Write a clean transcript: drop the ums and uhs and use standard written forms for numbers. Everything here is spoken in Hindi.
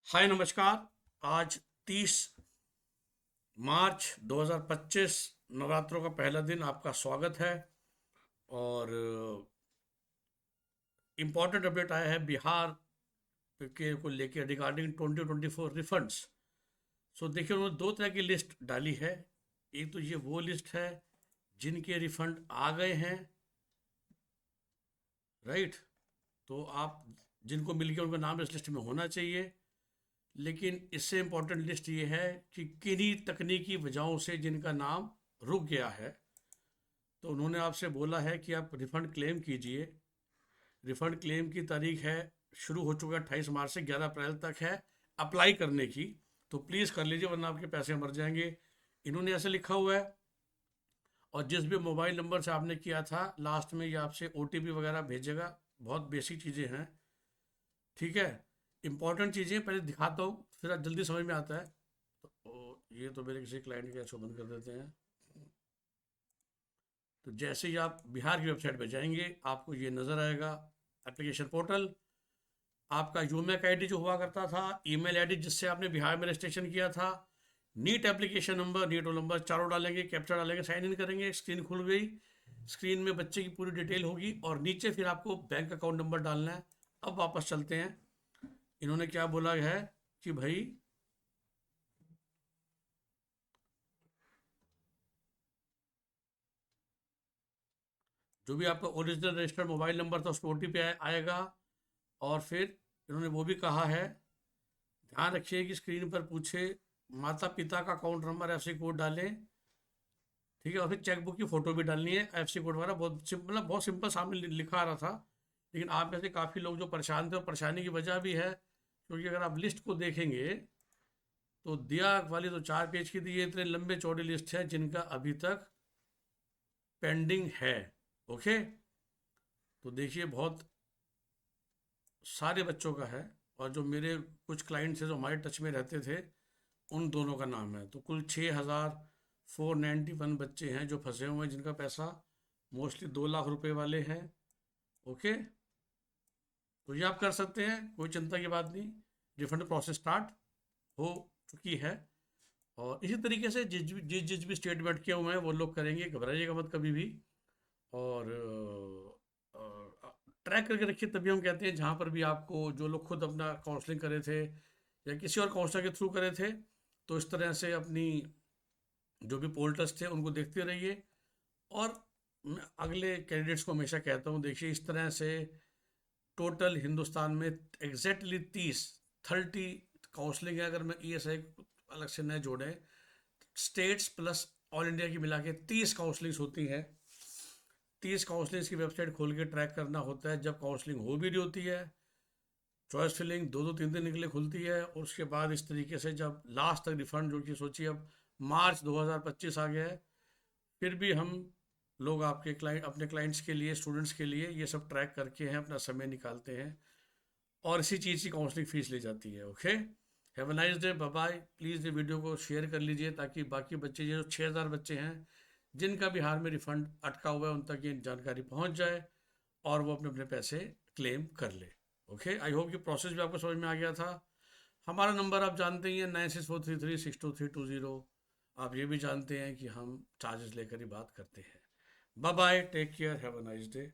हाय नमस्कार। आज 30 मार्च 2025 नवरात्रों का पहला दिन, आपका स्वागत है। और इम्पोर्टेंट अपडेट आया है बिहार के को लेके रिगार्डिंग 2024 रिफंड्स। सो देखिए, उन्होंने दो तरह की लिस्ट डाली है। एक तो ये वो लिस्ट है जिनके रिफंड आ गए हैं, राइट। तो आप जिनको मिल गया उनका नाम इस लिस्ट में होना चाहिए। लेकिन इससे इम्पोर्टेंट लिस्ट ये है कि किन्हीं तकनीकी वजहों से जिनका नाम रुक गया है, तो उन्होंने आपसे बोला है कि आप रिफ़ंड क्लेम कीजिए। रिफ़ंड क्लेम की तारीख है, शुरू हो चुका है 28 मार्च से 11 अप्रैल तक है अप्लाई करने की। तो प्लीज़ कर लीजिए, वरना आपके पैसे मर जाएंगे। इन्होंने ऐसे लिखा हुआ है। और जिस भी मोबाइल नंबर से आपने किया था, लास्ट में ये आपसे ओटीपी वगैरह भेजेगा। बहुत बेसिक चीज़ें हैं, ठीक है। इंपॉर्टेंट चीज़ें पहले दिखाता हूँ, फिर जल्दी समझ में आता है। तो ये तो मेरे किसी क्लाइंट के बंद कर देते हैं। तो जैसे ही आप बिहार की वेबसाइट पे जाएंगे, आपको ये नज़र आएगा एप्लीकेशन पोर्टल। आपका यूमेक आईडी जो हुआ करता था, ईमेल आईडी जिससे आपने बिहार में रजिस्ट्रेशन किया था, NEET application number, NEET roll number, चारों डालेंगे, कैप्चा डालेंगे, साइन इन करेंगे, स्क्रीन खुल गई। स्क्रीन में बच्चे की पूरी डिटेल होगी और नीचे फिर आपको बैंक अकाउंट नंबर डालना है। अब वापस चलते हैं। इन्होंने क्या बोला है कि भाई जो भी आपका ओरिजिनल रजिस्टर्ड मोबाइल नंबर था, उस पर ओटीपी आएगा। और फिर इन्होंने वो भी कहा है, ध्यान रखिए कि स्क्रीन पर पूछे माता पिता का अकाउंट नंबर, एफसी कोड डालें, ठीक है। और फिर चेकबुक की फोटो भी डालनी है, एफसी कोड वगैरह। बहुत सिंपल, मतलब बहुत सिंपल सामने लिखा आ रहा था। लेकिन आप में से काफ़ी लोग जो परेशान थे, और परेशानी की वजह भी है क्योंकि अगर आप लिस्ट को देखेंगे तो दिया वाली तो 4 पेज की थी, ये इतने लंबे चौड़े लिस्ट है जिनका अभी तक पेंडिंग है। ओके, तो देखिए बहुत सारे बच्चों का है। और जो मेरे कुछ क्लाइंट्स हैं जो हमारे टच में रहते थे, उन दोनों का नाम है। तो कुल 6,491 बच्चे हैं जो फंसे हुए हैं, जिनका पैसा मोस्टली 2 लाख रुपए वाले हैं। ओके, तो ये आप कर सकते हैं, कोई चिंता की बात नहीं। रिफंड प्रोसेस स्टार्ट हो चुकी है। और इसी तरीके से जिस भी स्टेट में अटके हुए हैं वो लोग करेंगे, घबराइएगा मत कभी भी। और ट्रैक करके रखिए, तभी हम कहते हैं जहाँ पर भी आपको, जो लोग खुद अपना काउंसलिंग करे थे या किसी और काउंसलर के थ्रू करे थे, तो इस तरह से अपनी जो भी पोल टेस्ट थे उनको देखते रहिए। और मैं अगले कैंडिडेट्स को हमेशा कहता हूँ, देखिए इस तरह से टोटल हिंदुस्तान में एग्जैक्टली 30 काउंसलिंग है। अगर मैं ईएसआई अलग से न जोड़े, स्टेट्स प्लस ऑल इंडिया की मिला के 30 काउंसलिंग्स होती हैं। 30 काउंसलिंग्स की वेबसाइट खोल के ट्रैक करना होता है। जब काउंसलिंग हो भी रही होती है, चॉइस फिलिंग 2-2 3 दिन निकले खुलती है, और उसके बाद इस तरीके से जब लास्ट तक रिफंड, जो कि सोचिए अब मार्च 2025 आ गया है, फिर भी हम लोग आपके क्लाइंट, अपने क्लाइंट्स के लिए, स्टूडेंट्स के लिए ये सब ट्रैक करके हैं, अपना समय निकालते हैं। और इसी चीज़ की काउंसलिंग फीस ली जाती है। Okay, have a nice day, bye bye. Please ये वीडियो को शेयर कर लीजिए ताकि बाकी बच्चे, ये जो 6,000 बच्चे हैं जिनका बिहार में रिफंड अटका हुआ है, उन तक ये जानकारी पहुंच जाए और वो अपने अपने पैसे क्लेम कर ले। ओके, आई होप कि प्रोसेस भी आपको समझ में आ गया था। हमारा नंबर आप जानते ही हैं, 9643362320। आप ये भी जानते हैं कि हम चार्जेस लेकर ही बात करते हैं। Bye bye, take care, have a nice day.